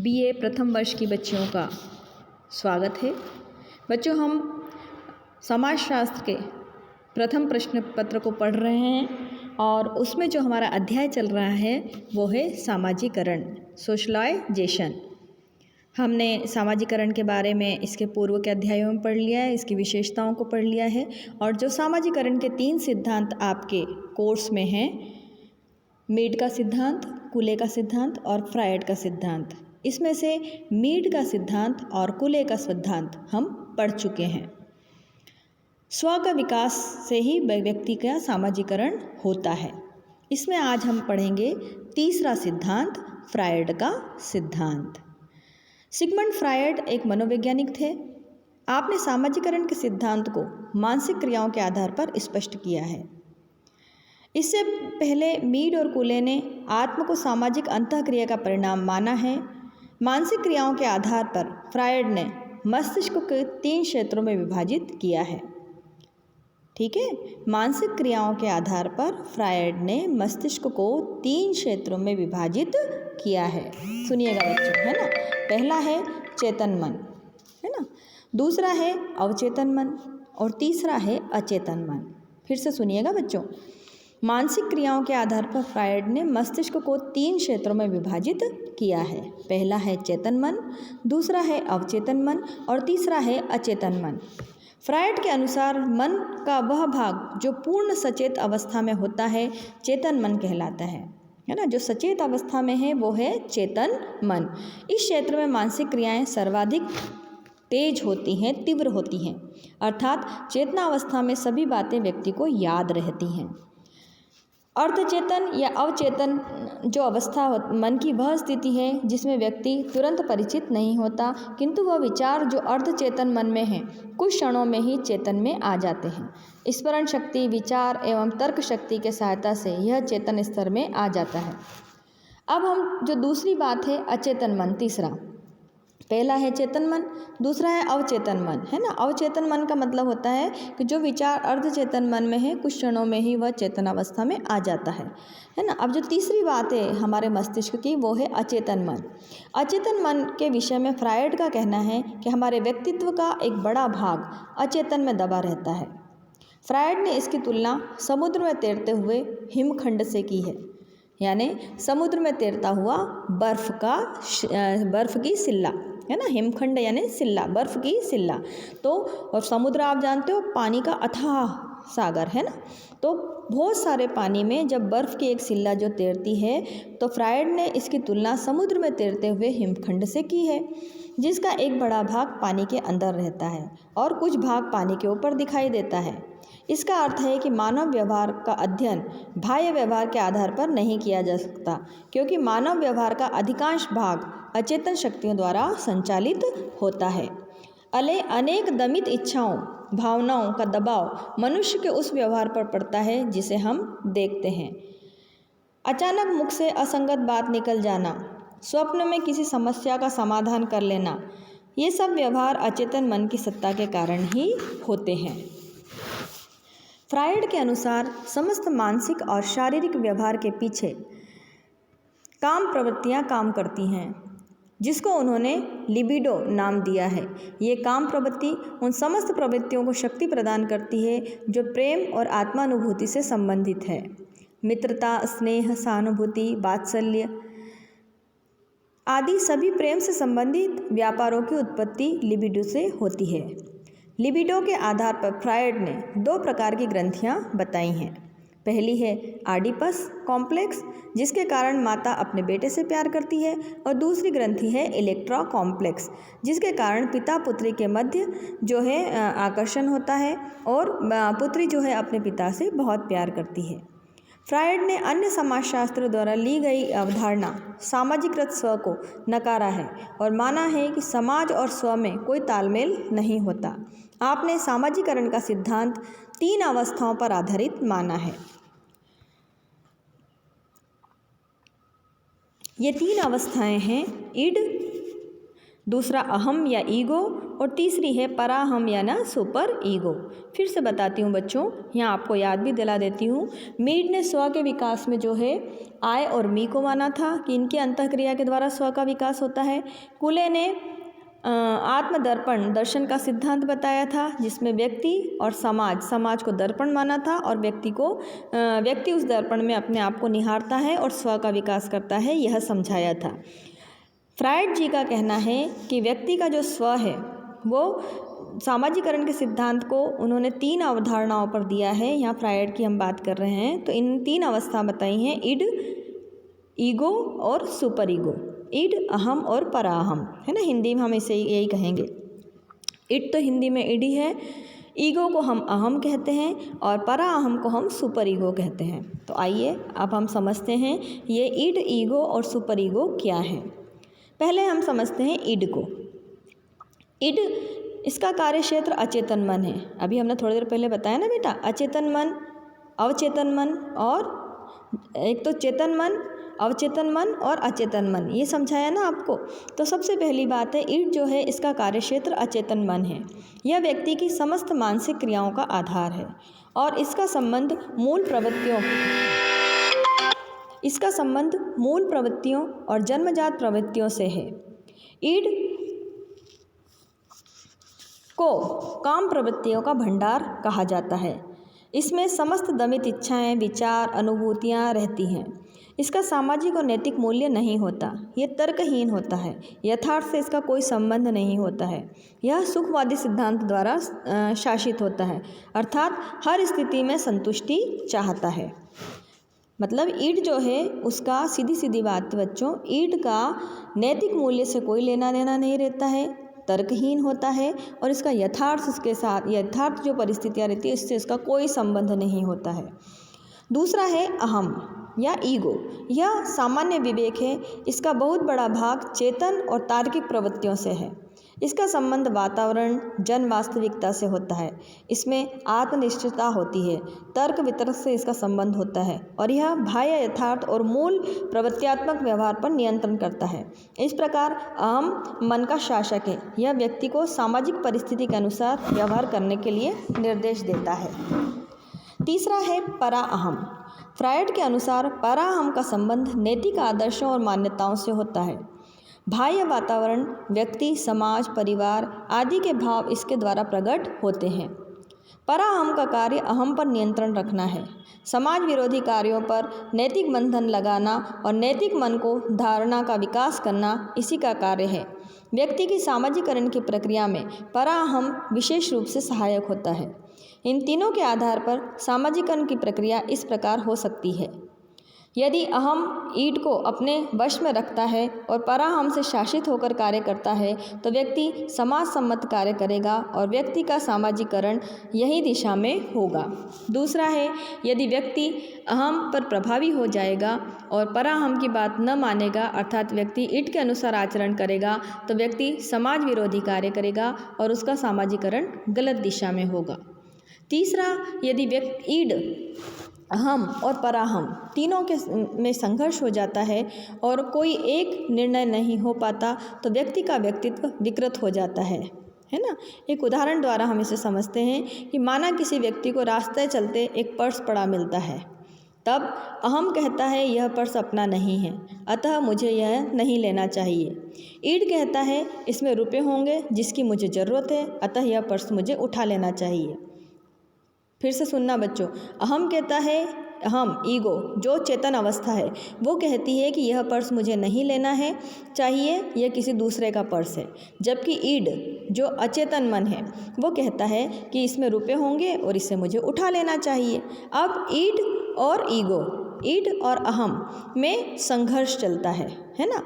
BA प्रथम वर्ष की बच्चियों का स्वागत है। बच्चों, हम समाजशास्त्र के प्रथम प्रश्न पत्र को पढ़ रहे हैं और उसमें जो हमारा अध्याय चल रहा है वो है सामाजिकरण, सोशलाइजेशन। हमने सामाजिकरण के बारे में इसके पूर्व के अध्यायों में पढ़ लिया है, इसकी विशेषताओं को पढ़ लिया है और जो सामाजिकरण के 3 सिद्धांत आपके कोर्स में हैं, मीड का सिद्धांत, कुले का सिद्धांत और फ्रायड का सिद्धांत, इसमें से मीड का सिद्धांत और कुले का सिद्धांत हम पढ़ चुके हैं। स्व का विकास से ही व्यक्ति का सामाजिकरण होता है। इसमें आज हम पढ़ेंगे तीसरा सिद्धांत, फ्रायड का सिद्धांत। सिगमंड फ्रायड एक मनोवैज्ञानिक थे। आपने सामाजिकरण के सिद्धांत को मानसिक क्रियाओं के आधार पर स्पष्ट किया है। इससे पहले मीड और कुले ने आत्म को सामाजिक अंतःक्रिया का परिणाम माना है। मानसिक क्रियाओं के आधार पर फ्रायड ने मस्तिष्क को 3 क्षेत्रों में विभाजित किया है। ठीक है, मानसिक क्रियाओं के आधार पर फ्रायड ने मस्तिष्क को 3 क्षेत्रों में विभाजित किया है। सुनिएगा बच्चों, है ना। पहला है चेतन मन, है ना, दूसरा है अवचेतन मन और तीसरा है अचेतन मन। फिर से सुनिएगा बच्चों, मानसिक क्रियाओं के आधार पर फ्रायड ने मस्तिष्क को 3 क्षेत्रों में विभाजित किया है। पहला है चेतन मन, दूसरा है अवचेतन मन और तीसरा है अचेतन मन। फ्रायड के अनुसार मन का वह भाग जो पूर्ण सचेत अवस्था में होता है चेतन मन कहलाता है ना। जो सचेत अवस्था में है वो है चेतन मन। इस क्षेत्र में मानसिक क्रियाएं सर्वाधिक तेज होती हैं, तीव्र होती हैं, अर्थात चेतना अवस्था में सभी बातें व्यक्ति को याद रहती हैं। अर्धचेतन या अवचेतन जो अवस्था मन की वह स्थिति है जिसमें व्यक्ति तुरंत परिचित नहीं होता, किंतु वह विचार जो अर्धचेतन मन में है कुछ क्षणों में ही चेतन में आ जाते हैं। स्मरण शक्ति, विचार एवं तर्क शक्ति के सहायता से यह चेतन स्तर में आ जाता है। अब हम जो दूसरी बात है अचेतन मन, तीसरा, पहला है चेतन मन, दूसरा है अवचेतन मन, है ना। अवचेतन मन का मतलब होता है कि जो विचार अर्धचेतन मन में है कुछ क्षणों में ही वह चेतन अवस्था में आ जाता है ना। अब जो तीसरी बात है हमारे मस्तिष्क की वो है अचेतन मन। अचेतन मन के विषय में फ्रायड का कहना है कि हमारे व्यक्तित्व का एक बड़ा भाग अचेतन में दबा रहता है। फ्रायड ने इसकी तुलना समुद्र में तैरते हुए हिमखंड से की है, यानी समुद्र में तैरता हुआ बर्फ की सिल्ला, है ना। हिमखंड यानी सिल्ला, बर्फ की सिल्ला। तो और समुद्र आप जानते हो पानी का अथाह सागर, है ना। तो बहुत सारे पानी में जब बर्फ की एक सिल्ला जो तैरती है तो फ्रायड ने इसकी तुलना समुद्र में तैरते हुए हिमखंड से की है, जिसका एक बड़ा भाग पानी के अंदर रहता है और कुछ भाग पानी के ऊपर दिखाई देता है। इसका अर्थ है कि मानव व्यवहार का अध्ययन बाह्य व्यवहार के आधार पर नहीं किया जा सकता, क्योंकि मानव व्यवहार का अधिकांश भाग अचेतन शक्तियों द्वारा संचालित होता है। अनेक दमित इच्छाओं, भावनाओं का दबाव मनुष्य के उस व्यवहार पर पड़ता है जिसे हम देखते हैं। अचानक मुख से असंगत बात निकल जाना, स्वप्न में किसी समस्या का समाधान कर लेना, ये सब व्यवहार अचेतन मन की सत्ता के कारण ही होते हैं। फ्रायड के अनुसार समस्त मानसिक और शारीरिक व्यवहार के पीछे काम प्रवृत्तियां काम करती हैं, जिसको उन्होंने लिबिडो नाम दिया है। ये काम प्रवृत्ति उन समस्त प्रवृत्तियों को शक्ति प्रदान करती है जो प्रेम और आत्मानुभूति से संबंधित है। मित्रता, स्नेह, सहानुभूति, वात्सल्य आदि सभी प्रेम से संबंधित व्यापारों की उत्पत्ति लिबिडो से होती है। लिबिडो के आधार पर फ्रायड ने 2 प्रकार की ग्रंथियां बताई हैं। पहली है आडिपस कॉम्प्लेक्स, जिसके कारण माता अपने बेटे से प्यार करती है, और दूसरी ग्रंथि है इलेक्ट्रा कॉम्प्लेक्स, जिसके कारण पिता पुत्री के मध्य जो है आकर्षण होता है और पुत्री जो है अपने पिता से बहुत प्यार करती है। फ्रायड ने अन्य समाजशास्त्र द्वारा ली गई अवधारणा सामाजिकृत स्व को नकारा है और माना है कि समाज और स्व में कोई तालमेल नहीं होता। आपने सामाजिकरण का सिद्धांत 3 अवस्थाओं पर आधारित माना है। ये 3 अवस्थाएं हैं इड, दूसरा अहम या ईगो और तीसरी है पराहम या ना सुपर ईगो। फिर से बताती हूँ बच्चों, यहाँ आपको याद भी दिला देती हूँ। मीड ने स्व के विकास में जो है आई और मी को माना था कि इनकी अंतःक्रिया के द्वारा स्व का विकास होता है। कुले ने आत्मदर्पण दर्शन का सिद्धांत बताया था, जिसमें व्यक्ति और समाज को दर्पण माना था और व्यक्ति उस दर्पण में अपने आप को निहारता है और स्व का विकास करता है, यह समझाया था। फ्रायड जी का कहना है कि व्यक्ति का जो स्व है वो सामाजिकरण के सिद्धांत को उन्होंने 3 अवधारणाओं पर दिया है। यहाँ फ्रायड की हम बात कर रहे हैं, तो इन 3 अवस्था बताई हैं, इड, ईगो और सुपर ईगो। इड, अहम और पराहम, है ना, हिंदी में हम इसे यही कहेंगे। इड तो हिंदी में इडी है, ईगो को हम अहम कहते हैं और पराअहम को हम सुपर ईगो कहते हैं। तो आइए अब हम समझते हैं ये इड, ईगो और सुपर ईगो क्या है। पहले हम समझते हैं इड को। इड, इसका कार्य क्षेत्र अचेतन मन है। अभी हमने थोड़ी देर पहले बताया ना बेटा, अचेतन मन, अवचेतन मन और एक तो चेतन मन, अवचेतन मन और अचेतन मन, ये समझाया ना आपको। तो सबसे पहली बात है, ईड जो है इसका कार्यक्षेत्र अचेतन मन है। यह व्यक्ति की समस्त मानसिक क्रियाओं का आधार है और इसका संबंध मूल प्रवृत्तियों और जन्मजात प्रवृत्तियों से है। ईड को काम प्रवृत्तियों का भंडार कहा जाता है। इसमें समस्त दमित इच्छाएं, विचार, अनुभूतियां रहती हैं। इसका सामाजिक और नैतिक मूल्य नहीं होता, यह तर्कहीन होता है, यथार्थ से इसका कोई संबंध नहीं होता है। यह सुखवादी सिद्धांत द्वारा शासित होता है, अर्थात हर स्थिति में संतुष्टि चाहता है। मतलब ईड जो है उसका सीधी बात बच्चों, ईड का नैतिक मूल्य से कोई लेना देना नहीं रहता है, तर्कहीन होता है और इसका यथार्थ जो परिस्थितियाँ रहती है इससे इसका कोई संबंध नहीं होता है। दूसरा है अहम या ईगो। यह सामान्य विवेक है। इसका बहुत बड़ा भाग चेतन और तार्किक प्रवृत्तियों से है। इसका संबंध वातावरण, जन वास्तविकता से होता है। इसमें आत्मनिष्ठता होती है, तर्क वितर्क से इसका संबंध होता है और यह बाह्य यथार्थ और मूल प्रवृत्त्यात्मक व्यवहार पर नियंत्रण करता है। इस प्रकार अहम मन का शासक है। यह व्यक्ति को सामाजिक परिस्थिति के अनुसार व्यवहार करने के लिए निर्देश देता है। तीसरा है पराअहम। फ्रायड के अनुसार पराअहम का संबंध नैतिक आदर्शों और मान्यताओं से होता है। बाह्य वातावरण, व्यक्ति, समाज, परिवार आदि के भाव इसके द्वारा प्रकट होते हैं। पराअहम का कार्य अहम पर नियंत्रण रखना है। समाज विरोधी कार्यों पर नैतिक बंधन लगाना और नैतिक मन को धारणा का विकास करना इसी का कार्य है। व्यक्ति की सामाजिकरण की प्रक्रिया में पराअहम विशेष रूप से सहायक होता है। इन तीनों के आधार पर सामाजिकरण की प्रक्रिया इस प्रकार हो सकती है। यदि अहम ईड को अपने वश में रखता है और पराअहम से शासित होकर कार्य करता है तो व्यक्ति समाज सम्मत कार्य करेगा और व्यक्ति का सामाजिकरण यही दिशा में होगा। दूसरा है, यदि व्यक्ति अहम पर प्रभावी हो जाएगा और पराअहम की बात न मानेगा, अर्थात व्यक्ति ईड के अनुसार आचरण करेगा, तो व्यक्ति समाज विरोधी कार्य करेगा और उसका सामाजिकरण गलत दिशा में होगा। तीसरा, यदि व्यक्ति ईड, अहम और पराअहम तीनों के में संघर्ष हो जाता है और कोई एक निर्णय नहीं हो पाता तो व्यक्ति का व्यक्तित्व विकृत हो जाता है ना। एक उदाहरण द्वारा हम इसे समझते हैं कि माना किसी व्यक्ति को रास्ते चलते एक पर्स पड़ा मिलता है, तब अहम कहता है यह पर्स अपना नहीं है, अतः मुझे यह नहीं लेना चाहिए। ईड कहता है इसमें रुपए होंगे जिसकी मुझे ज़रूरत है, अतः यह पर्स मुझे उठा लेना चाहिए। फिर से सुनना बच्चों, अहम कहता है, अहम ईगो जो चेतन अवस्था है वो कहती है कि यह पर्स मुझे नहीं लेना है चाहिए, यह किसी दूसरे का पर्स है। जबकि ईड जो अचेतन मन है वो कहता है कि इसमें रुपए होंगे और इसे मुझे उठा लेना चाहिए। अब ईड और ईगो, ईड और अहम में संघर्ष चलता है ना।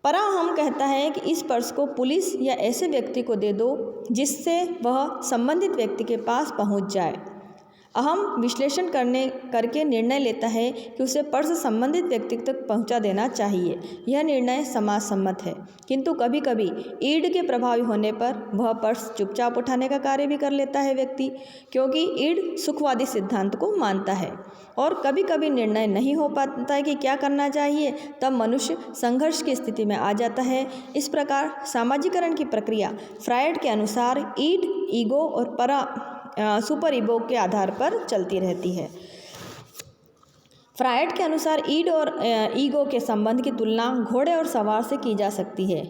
पराअहम कहता है कि इस पर्स को पुलिस या ऐसे व्यक्ति को दे दो जिससे वह संबंधित व्यक्ति के पास पहुंच जाए। अहम विश्लेषण करके निर्णय लेता है कि उसे पर्स संबंधित व्यक्ति तक पहुंचा देना चाहिए। यह निर्णय समाज सम्मत है, किंतु कभी कभी ईड के प्रभावी होने पर वह पर्स चुपचाप उठाने का कार्य भी कर लेता है व्यक्ति, क्योंकि ईड सुखवादी सिद्धांत को मानता है। और कभी कभी निर्णय नहीं हो पाता है कि क्या करना चाहिए, तब मनुष्य संघर्ष की स्थिति में आ जाता है। इस प्रकार सामाजिकरण की प्रक्रिया फ्रायड के अनुसार ईड, ईगो और सुपर ईगो के आधार पर चलती रहती है। फ्रायड के अनुसार ईड और ईगो के संबंध की तुलना घोड़े और सवार से की जा सकती है।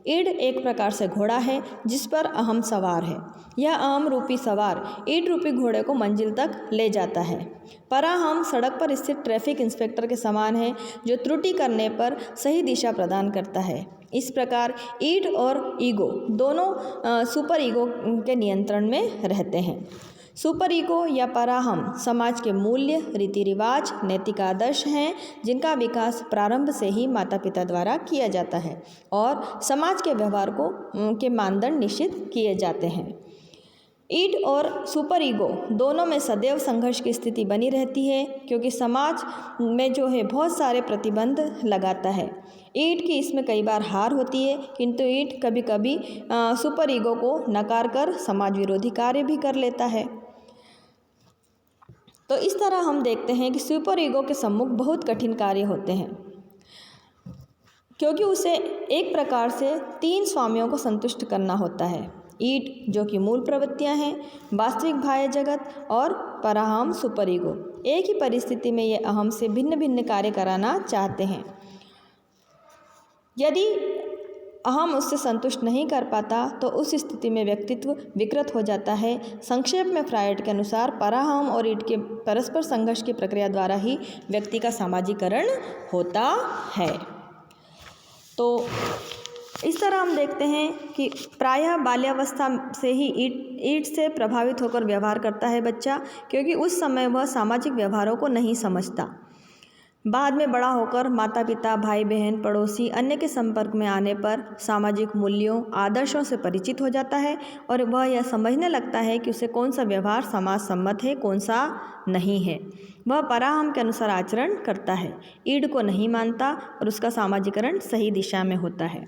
ईड एक प्रकार से घोड़ा है जिस पर अहम सवार है। यह अहम रूपी सवार ईड रूपी घोड़े को मंजिल तक ले जाता है। पराहम सड़क पर स्थित ट्रैफिक इंस्पेक्टर के समान है, जो त्रुटि करने पर सही दिशा प्रदान करता है। इस प्रकार ईड और ईगो दोनों सुपर ईगो के नियंत्रण में रहते हैं। सुपर ईगो या पराहम समाज के मूल्य, रीति रिवाज, नैतिक आदर्श हैं, जिनका विकास प्रारंभ से ही माता पिता द्वारा किया जाता है और समाज के व्यवहार के मानदंड निश्चित किए जाते हैं। ईड और सुपर ईगो दोनों में सदैव संघर्ष की स्थिति बनी रहती है, क्योंकि समाज में जो है बहुत सारे प्रतिबंध लगाता है। ईड की इसमें कई बार हार होती है, किंतु ईड कभी कभी सुपर ईगो को नकार कर समाज विरोधी कार्य भी कर लेता है। तो इस तरह हम देखते हैं कि सुपर ईगो के सम्मुख बहुत कठिन कार्य होते हैं, क्योंकि उसे एक प्रकार से 3 स्वामियों को संतुष्ट करना होता है। ईड जो कि मूल प्रवृत्तियां हैं, वास्तविक बाह्य जगत और पराहम सुपर ईगो एक ही परिस्थिति में ये अहम से भिन्न भिन्न कार्य कराना चाहते हैं। यदि अहम उससे संतुष्ट नहीं कर पाता तो उस स्थिति में व्यक्तित्व विकृत हो जाता है। संक्षेप में फ्रायड के अनुसार पराहम और ईड के परस्पर संघर्ष की प्रक्रिया द्वारा ही व्यक्ति का सामाजिकरण होता है। तो इस तरह हम देखते हैं कि प्रायः बाल्यावस्था से ही ईड से प्रभावित होकर व्यवहार करता है बच्चा, क्योंकि उस समय वह सामाजिक व्यवहारों को नहीं समझता। बाद में बड़ा होकर माता पिता, भाई बहन, पड़ोसी, अन्य के संपर्क में आने पर सामाजिक मूल्यों, आदर्शों से परिचित हो जाता है और वह यह समझने लगता है कि उसे कौन सा व्यवहार समाज सम्मत है, कौन सा नहीं है। वह पराहम के अनुसार आचरण करता है, ईड को नहीं मानता और उसका सामाजिकरण सही दिशा में होता है।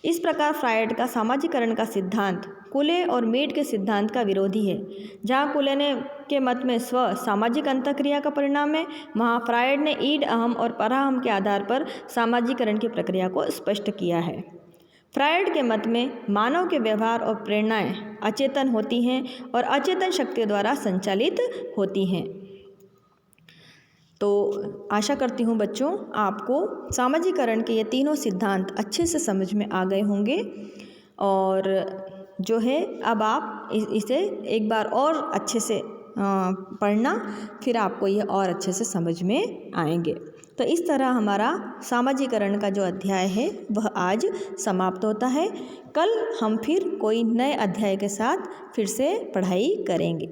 इस प्रकार फ्रायड का सामाजिकरण का सिद्धांत कुले और मीड के सिद्धांत का विरोधी है। जहाँ कुले के मत में स्व सामाजिक अंतःक्रिया का परिणाम है, वहाँ फ्रायड ने ईड, अहम और पराहम के आधार पर सामाजिकरण की प्रक्रिया को स्पष्ट किया है। फ्रायड के मत में मानव के व्यवहार और प्रेरणाएं अचेतन होती हैं और अचेतन शक्तियों द्वारा संचालित होती हैं। तो आशा करती हूँ बच्चों, आपको सामाजिकरण के ये तीनों सिद्धांत अच्छे से समझ में आ गए होंगे और जो है अब आप इसे एक बार और अच्छे से पढ़ना, फिर आपको ये और अच्छे से समझ में आएंगे। तो इस तरह हमारा सामाजिकरण का जो अध्याय है वह आज समाप्त होता है। कल हम फिर कोई नए अध्याय के साथ फिर से पढ़ाई करेंगे।